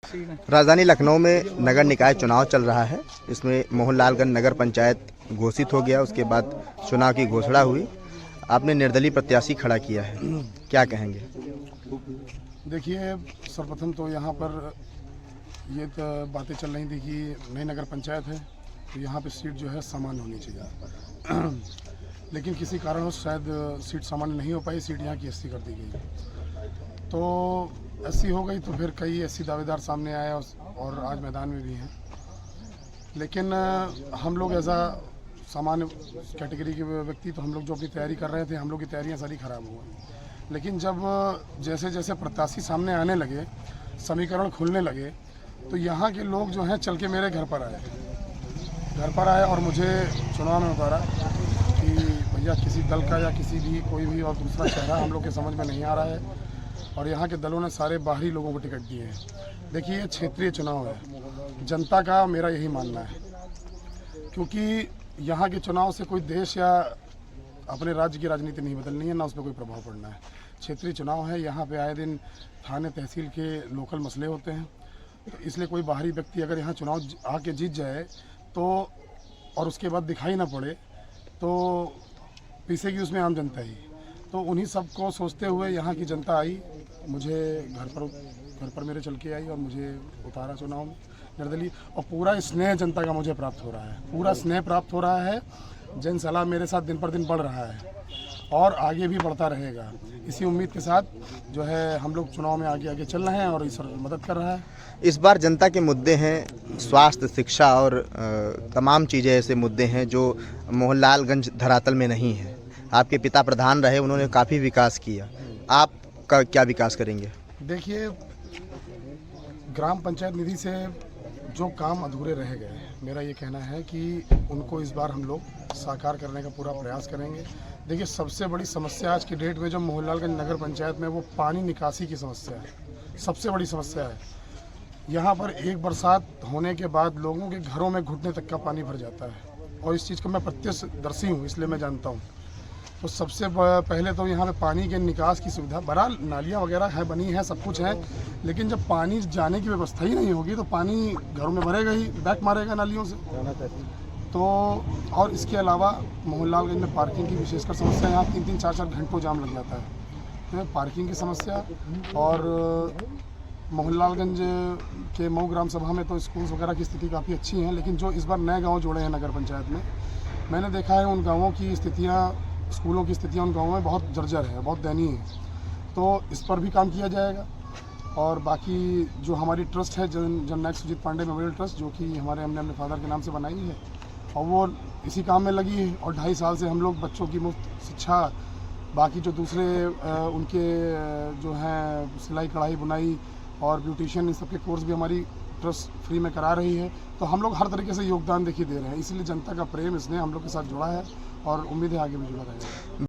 राजधानी लखनऊ में नगर निकाय चुनाव चल रहा है। इसमें मोहनलालगंज नगर पंचायत घोषित हो गया, उसके बाद चुनाव की घोषणा हुई। आपने निर्दलीय प्रत्याशी खड़ा किया है, क्या कहेंगे? देखिए, सर्वप्रथम तो यहाँ पर ये तो बातें चल रही थी कि नई नगर पंचायत है तो यहाँ पे सीट जो है समान होनी चाहिए, लेकिन किसी कारणवश शायद सीट समान नहीं हो पाई, सीट यहाँ की 80 कर दी गई। तो 80 हो गई तो फिर कई 80 दावेदार सामने आए और आज मैदान में भी हैं। लेकिन हम लोग ऐसा सामान्य कैटेगरी के व्यक्ति, तो हम लोग जो अपनी तैयारी कर रहे थे, हम लोग की तैयारियां सारी खराब हो गई। लेकिन जब जैसे जैसे प्रत्याशी सामने आने लगे, समीकरण खुलने लगे, तो यहाँ के लोग जो हैं चल के मेरे घर पर आए और मुझे चुनाव में उतारा कि भैया किसी दल का या किसी भी कोई भी और दूसरा चेहरा हम लोग के समझ में नहीं आ रहा है, और यहाँ के दलों ने सारे बाहरी लोगों को टिकट दिए हैं। देखिए, ये क्षेत्रीय चुनाव है, जनता का मेरा यही मानना है, क्योंकि यहाँ के चुनाव से कोई देश या अपने राज्य की राजनीति नहीं बदलनी है, ना उस पर कोई प्रभाव पड़ना है। क्षेत्रीय चुनाव है, यहाँ पे आए दिन थाने तहसील के लोकल मसले होते हैं, तो इसलिए कोई बाहरी व्यक्ति अगर यहाँ चुनाव आके जीत जाए तो और उसके बाद दिखाई ना पड़े तो पीछेगी उसमें आम जनता ही। तो उन्हीं सब को सोचते हुए यहाँ की जनता आई, मुझे घर पर मेरे चल के आई और मुझे उतारा चुनाव में निर्दलीय, और पूरा स्नेह जनता का मुझे प्राप्त हो रहा है, पूरा स्नेह प्राप्त हो रहा है। जन सलाह मेरे साथ दिन पर दिन बढ़ रहा है और आगे भी बढ़ता रहेगा। इसी उम्मीद के साथ जो है हम लोग चुनाव में आगे चल रहे हैं और ईश्वर मदद कर रहा है। इस बार जनता के मुद्दे हैं स्वास्थ्य, शिक्षा और तमाम चीज़ें ऐसे मुद्दे हैं जो मोहनलालगंज धरातल में नहीं है। आपके पिता प्रधान रहे, उन्होंने काफ़ी विकास किया, आप का क्या विकास करेंगे? देखिए, ग्राम पंचायत निधि से जो काम अधूरे रह गए, मेरा ये कहना है कि उनको इस बार हम लोग साकार करने का पूरा प्रयास करेंगे। देखिए, सबसे बड़ी समस्या आज की डेट में जो मोहनलालगंज नगर पंचायत में वो पानी निकासी की समस्या है, सबसे बड़ी समस्या है। यहाँ पर एक बरसात होने के बाद लोगों के घरों में घुटने तक का पानी भर जाता है, और इस चीज़ का मैं प्रत्यक्षदर्शी हूँ, इसलिए मैं जानता हूँ। तो सबसे पहले तो यहाँ पे पानी के निकास की सुविधा, बड़ा नालियाँ वगैरह है, बनी है, सब कुछ है, लेकिन जब पानी जाने की व्यवस्था ही नहीं होगी तो पानी घरों में भरेगा ही, बैक मारेगा नालियों से। तो और इसके अलावा मोहनलालगंज में पार्किंग की विशेषकर समस्या, यहाँ 3-3, 4-4 घंटों जाम लग जाता है, तो पार्किंग की समस्या। और मोहनलालगंज के मऊ ग्राम सभा में तो स्कूल्स वगैरह की स्थिति काफ़ी अच्छी है, लेकिन जो इस बार नए गाँव जोड़े हैं नगर पंचायत में, मैंने देखा है उन गाँवों की स्थितियाँ, स्कूलों की स्थितियाँ उन गाँवों में बहुत जर्जर है, बहुत दयनीय है। तो इस पर भी काम किया जाएगा। और बाकी जो हमारी ट्रस्ट है, जननायक सुजीत पांडे मेमोरियल ट्रस्ट, जो कि हमने अपने फादर के नाम से बनाई है, और वो इसी काम में लगी है। और 2.5 साल से हम लोग बच्चों की मुफ्त शिक्षा, बाकी जो दूसरे उनके जो हैं सिलाई कढ़ाई बुनाई और ब्यूटिशियन, इन सब के कोर्स भी हमारी ट्रस्ट फ्री में करा रही है। तो हम लोग हर तरीके से योगदान देखिए दे रहे हैं, इसलिए जनता का प्रेम, इसने हम लोग के साथ जुड़ा है और उम्मीद है आगे भी जुड़ा रहेगा।